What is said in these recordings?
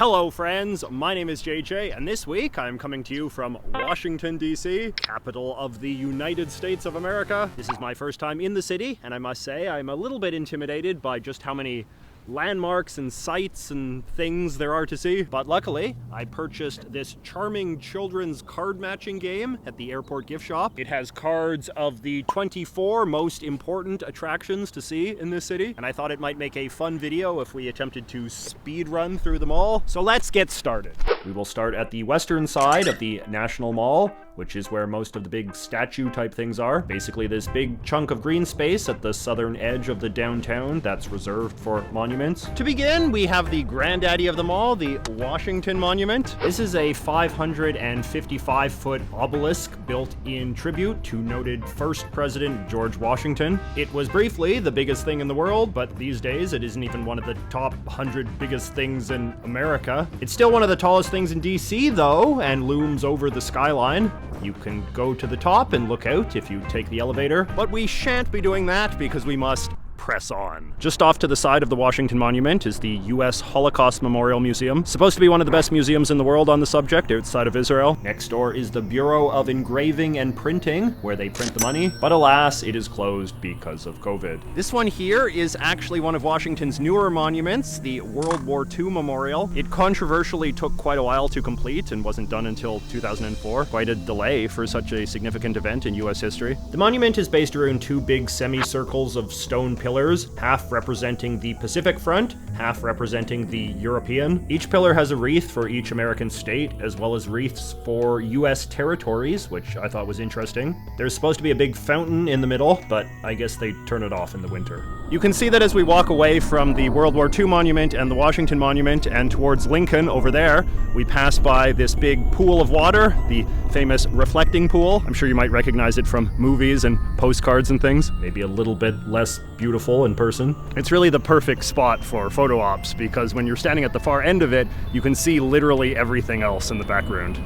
Hello friends, my name is JJ, and this week I'm coming to you from Washington, D.C., capital of the United States of America. This is my first time in the city, and I must say I'm a little bit intimidated by just how many landmarks and sights and things there are to see. But luckily, I purchased this charming children's card matching game at the airport gift shop. It has cards of the 24 most important attractions to see in this city, and I thought it might make a fun video if we attempted to speed run through them all. So let's get started. We will start at the western side of the National Mall, which is where most of the big statue type things are. Basically this big chunk of green space at the southern edge of the downtown that's reserved for monuments. To begin, we have the granddaddy of them all, the Washington Monument. This is a 555-foot obelisk built in tribute to noted first President George Washington. It was briefly the biggest thing in the world, but these days it isn't even one of the top 100 biggest things in America. It's still one of the tallest things in DC though, and looms over the skyline. You can go to the top and look out if you take the elevator, but we shan't be doing that because we must press on. Just off to the side of the Washington Monument is the U.S. Holocaust Memorial Museum. Supposed to be one of the best museums in the world on the subject outside of Israel. Next door is the Bureau of Engraving and Printing, where they print the money, but alas, it is closed because of COVID. This one here is actually one of Washington's newer monuments, the World War II Memorial. It controversially took quite a while to complete and wasn't done until 2004. Quite a delay for such a significant event in U.S. history. The monument is based around two big semicircles of stone pillars, half representing the Pacific front, half representing the European. Each pillar has a wreath for each American state, as well as wreaths for U.S. territories, which I thought was interesting. There's supposed to be a big fountain in the middle, but I guess they turn it off in the winter. You can see that as we walk away from the World War II Monument and the Washington Monument and towards Lincoln over there, we pass by this big pool of water, the famous reflecting pool. I'm sure you might recognize it from movies and postcards and things. Maybe a little bit less beautiful in person. It's really the perfect spot for photo ops because when you're standing at the far end of it, you can see literally everything else in the background.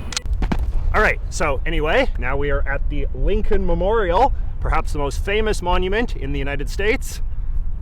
All right, so anyway, now we are at the Lincoln Memorial, perhaps the most famous monument in the United States,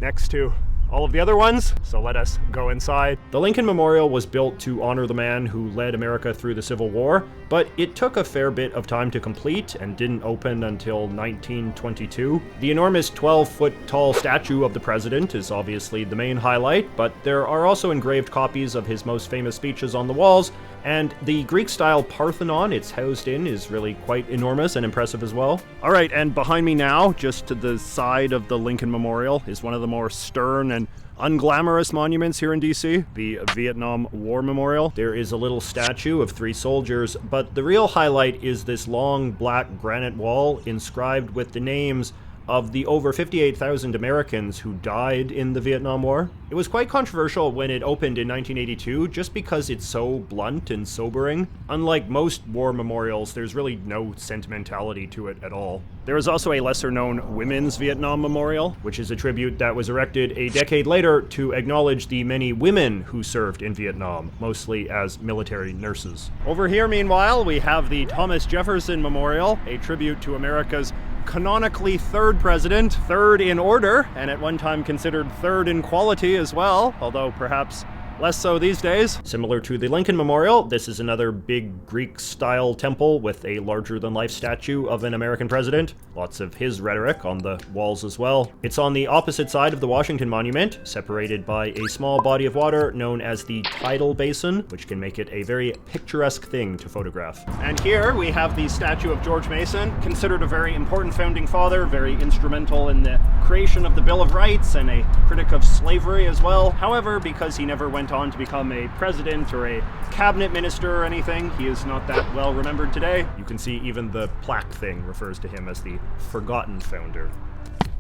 next to all of the other ones, so let us go inside. The Lincoln Memorial was built to honor the man who led America through the Civil War, but it took a fair bit of time to complete and didn't open until 1922. The enormous 12-foot tall statue of the president is obviously the main highlight, but there are also engraved copies of his most famous speeches on the walls, and the Greek-style Parthenon it's housed in is really quite enormous and impressive as well. All right, and behind me now, just to the side of the Lincoln Memorial, is one of the more stern and unglamorous monuments here in DC, the Vietnam War Memorial. There is a little statue of 3 soldiers, but the real highlight is this long black granite wall inscribed with the names of the over 58,000 Americans who died in the Vietnam War. It was quite controversial when it opened in 1982 just because it's so blunt and sobering. Unlike most war memorials, there's really no sentimentality to it at all. There is also a lesser-known Women's Vietnam Memorial, which is a tribute that was erected a decade later to acknowledge the many women who served in Vietnam, mostly as military nurses. Over here, meanwhile, we have the Thomas Jefferson Memorial, a tribute to America's canonically third president, third in order, and at one time considered third in quality as well, although perhaps less so these days. Similar to the Lincoln Memorial, this is another big Greek-style temple with a larger-than-life statue of an American president. Lots of his rhetoric on the walls as well. It's on the opposite side of the Washington Monument, separated by a small body of water known as the tidal basin, which can make it a very picturesque thing to photograph. And here we have the statue of George Mason, considered a very important founding father, very instrumental in the creation of the Bill of Rights and a critic of slavery as well. However, because he never went on to become a president or a cabinet minister or anything, he is not that well remembered today. You can see even the plaque thing refers to him as the forgotten founder.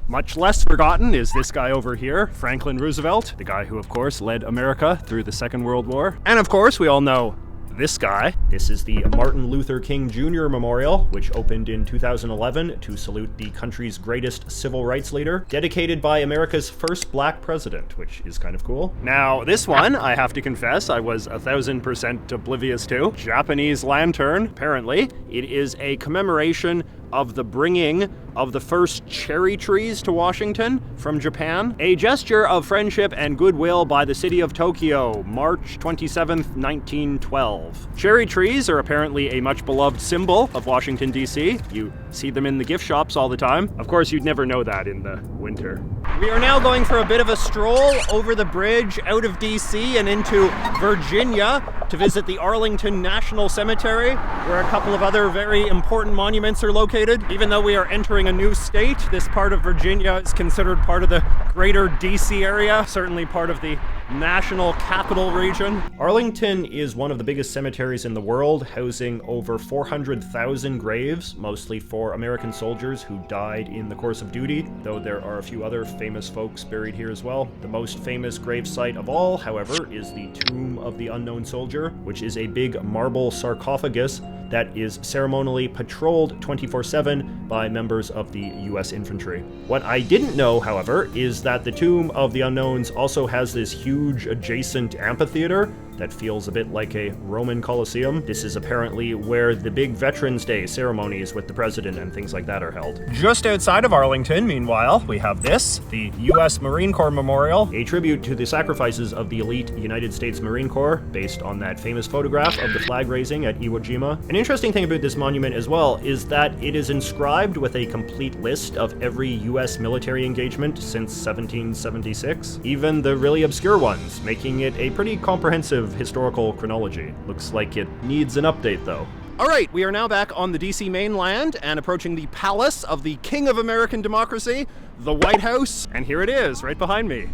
Much less forgotten is this guy over here, Franklin Roosevelt, the guy who of course led America through the Second World War. And of course we all know this guy. This is the Martin Luther King Jr. Memorial, which opened in 2011 to salute the country's greatest civil rights leader, dedicated by America's first black president, which is kind of cool. Now, this one, I have to confess, I was 1000% oblivious to. Japanese lantern, apparently. It is a commemoration of the bringing of the first cherry trees to Washington from Japan. A gesture of friendship and goodwill by the city of Tokyo, March 27th, 1912. Cherry trees are apparently a much beloved symbol of Washington, D.C. You see them in the gift shops all the time. Of course, you'd never know that in the winter. We are now going for a bit of a stroll over the bridge out of D.C. and into Virginia to visit the Arlington National Cemetery, where a couple of other very important monuments are located. Even though we are entering a new state, this part of Virginia is considered part of the greater D.C. area, certainly part of the National Capital Region. Arlington is one of the biggest cemeteries in the world, housing over 400,000 graves, mostly for American soldiers who died in the course of duty, though there are a few other famous folks buried here as well. The most famous gravesite of all, however, is the Tomb of the Unknown Soldier, which is a big marble sarcophagus that is ceremonially patrolled 24/7 by members of the U.S. infantry. What I didn't know, however, is that the Tomb of the Unknowns also has this huge adjacent amphitheater that feels a bit like a Roman Colosseum. This is apparently where the big Veterans Day ceremonies with the president and things like that are held. Just outside of Arlington, meanwhile, we have this, the U.S. Marine Corps Memorial, a tribute to the sacrifices of the elite United States Marine Corps, based on that famous photograph of the flag raising at Iwo Jima. An interesting thing about this monument as well is that it is inscribed with a complete list of every U.S. military engagement since 1776, even the really obscure ones, making it a pretty comprehensive historical chronology. Looks like it needs an update though. All right, we are now back on the DC mainland and approaching the palace of the King of American Democracy, the White House, and here it is, right behind me.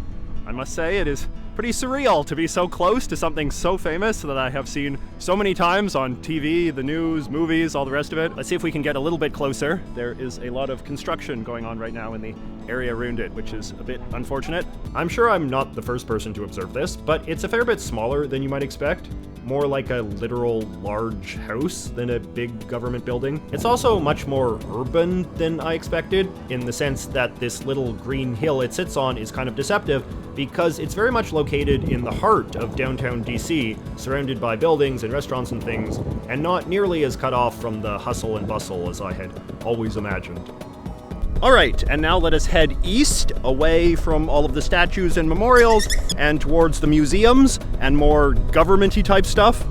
I must say, it is pretty surreal to be so close to something so famous that I have seen so many times on TV, the news, movies, all the rest of it. Let's see if we can get a little bit closer. There is a lot of construction going on right now in the area around it, which is a bit unfortunate. I'm sure I'm not the first person to observe this, but it's a fair bit smaller than you might expect. More like a literal large house than a big government building. It's also much more urban than I expected, in the sense that this little green hill it sits on is kind of deceptive because it's very much located in the heart of downtown DC, surrounded by buildings and restaurants and things, and not nearly as cut off from the hustle and bustle as I had always imagined. All right, and now let us head east, away from all of the statues and memorials, and towards the museums and more government-y type stuff.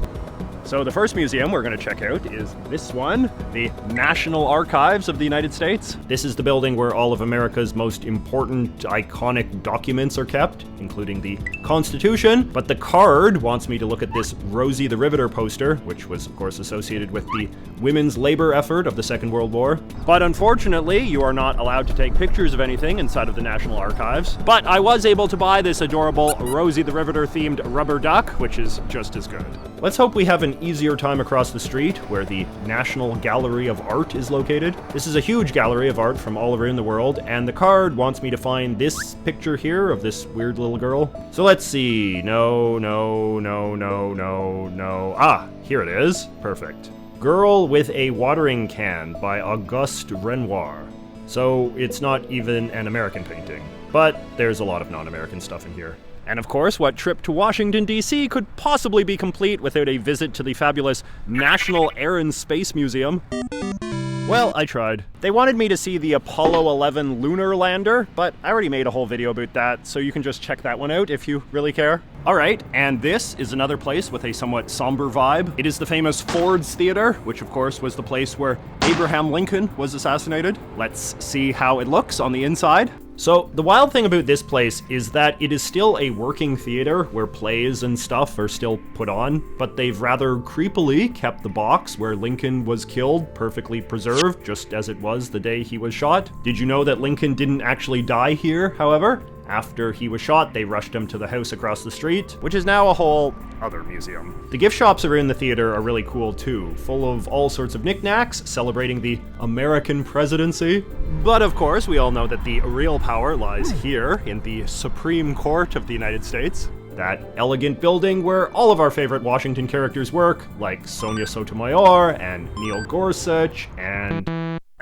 So the first museum we're going to check out is this one, the National Archives of the United States. This is the building where all of America's most important, iconic documents are kept, including the Constitution. But the card wants me to look at this Rosie the Riveter poster, which was, of course, associated with the women's labor effort of the Second World War. But unfortunately, you are not allowed to take pictures of anything inside of the National Archives. But I was able to buy this adorable Rosie the Riveter themed rubber duck, which is just as good. Let's hope we have an easier time across the street where the National Gallery of Art is located. This is a huge gallery of art from all around the world, and the card wants me to find this picture here of this weird little girl. So let's see. No. Ah, here it is. Perfect. Girl with a Watering Can by Auguste Renoir. So it's not even an American painting, but there's a lot of non-American stuff in here. And of course, what trip to Washington, D.C. could possibly be complete without a visit to the fabulous National Air and Space Museum? Well, I tried. They wanted me to see the Apollo 11 lunar lander, but I already made a whole video about that, so you can just check that one out if you really care. Alright, and this is another place with a somewhat somber vibe. It is the famous Ford's Theater, which of course was the place where Abraham Lincoln was assassinated. Let's see how it looks on the inside. So, the wild thing about this place is that it is still a working theater where plays and stuff are still put on, but they've rather creepily kept the box where Lincoln was killed perfectly preserved, just as it was the day he was shot. Did you know that Lincoln didn't actually die here, however? After he was shot, they rushed him to the house across the street, which is now a whole other museum. The gift shops around the theater are really cool too, full of all sorts of knickknacks celebrating the American presidency. But of course, we all know that the real power lies here in the Supreme Court of the United States. That elegant building where all of our favorite Washington characters work, like Sonia Sotomayor and Neil Gorsuch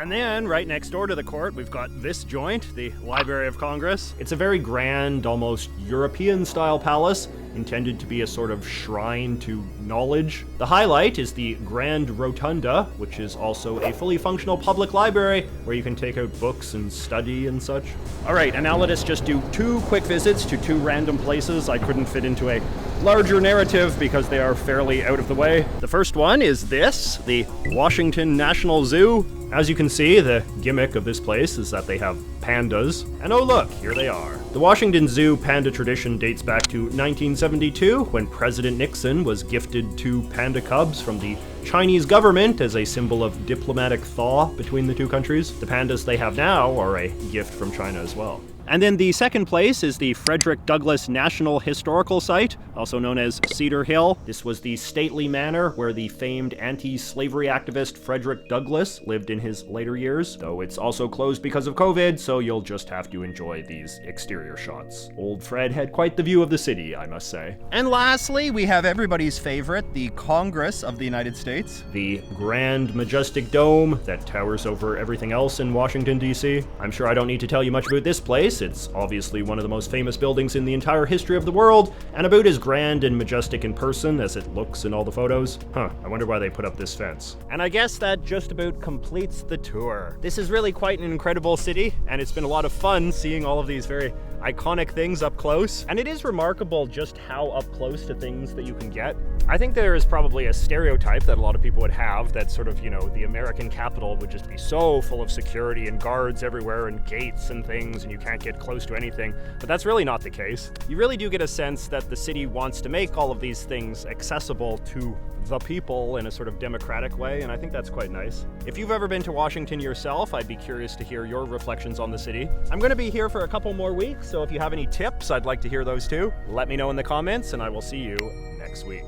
And then, right next door to the court, we've got this joint, the Library of Congress. It's a very grand, almost European-style palace intended to be a sort of shrine to knowledge. The highlight is the Grand Rotunda, which is also a fully functional public library where you can take out books and study and such. All right, and now let us just do 2 quick visits to 2 random places I couldn't fit into a larger narrative because they are fairly out of the way. The first one is this, the Washington National Zoo. As you can see, the gimmick of this place is that they have pandas. And oh look, here they are. The Washington Zoo panda tradition dates back to 1972, when President Nixon was gifted 2 panda cubs from the Chinese government as a symbol of diplomatic thaw between the 2 countries. The pandas they have now are a gift from China as well. And then the second place is the Frederick Douglass National Historical Site, also known as Cedar Hill. This was the stately manor where the famed anti-slavery activist Frederick Douglass lived in his later years, though it's also closed because of COVID, so you'll just have to enjoy these exterior shots. Old Fred had quite the view of the city, I must say. And lastly, we have everybody's favorite, the Congress of the United States. The grand, majestic dome that towers over everything else in Washington, D.C. I'm sure I don't need to tell you much about this place. It's obviously one of the most famous buildings in the entire history of the world, and about as grand and majestic in person as it looks in all the photos. I wonder why they put up this fence. And I guess that just about completes the tour. This is really quite an incredible city, and it's been a lot of fun seeing all of these very iconic things up close. And it is remarkable just how up close to things that you can get. I think there is probably a stereotype that a lot of people would have that sort of, the American capital would just be so full of security and guards everywhere and gates and things, and you can't get close to anything. But that's really not the case. You really do get a sense that the city wants to make all of these things accessible to the people in a sort of democratic way, and I think that's quite nice. If you've ever been to Washington yourself, I'd be curious to hear your reflections on the city. I'm going to be here for a couple more weeks, so if you have any tips, I'd like to hear those too. Let me know in the comments, and I will see you next week.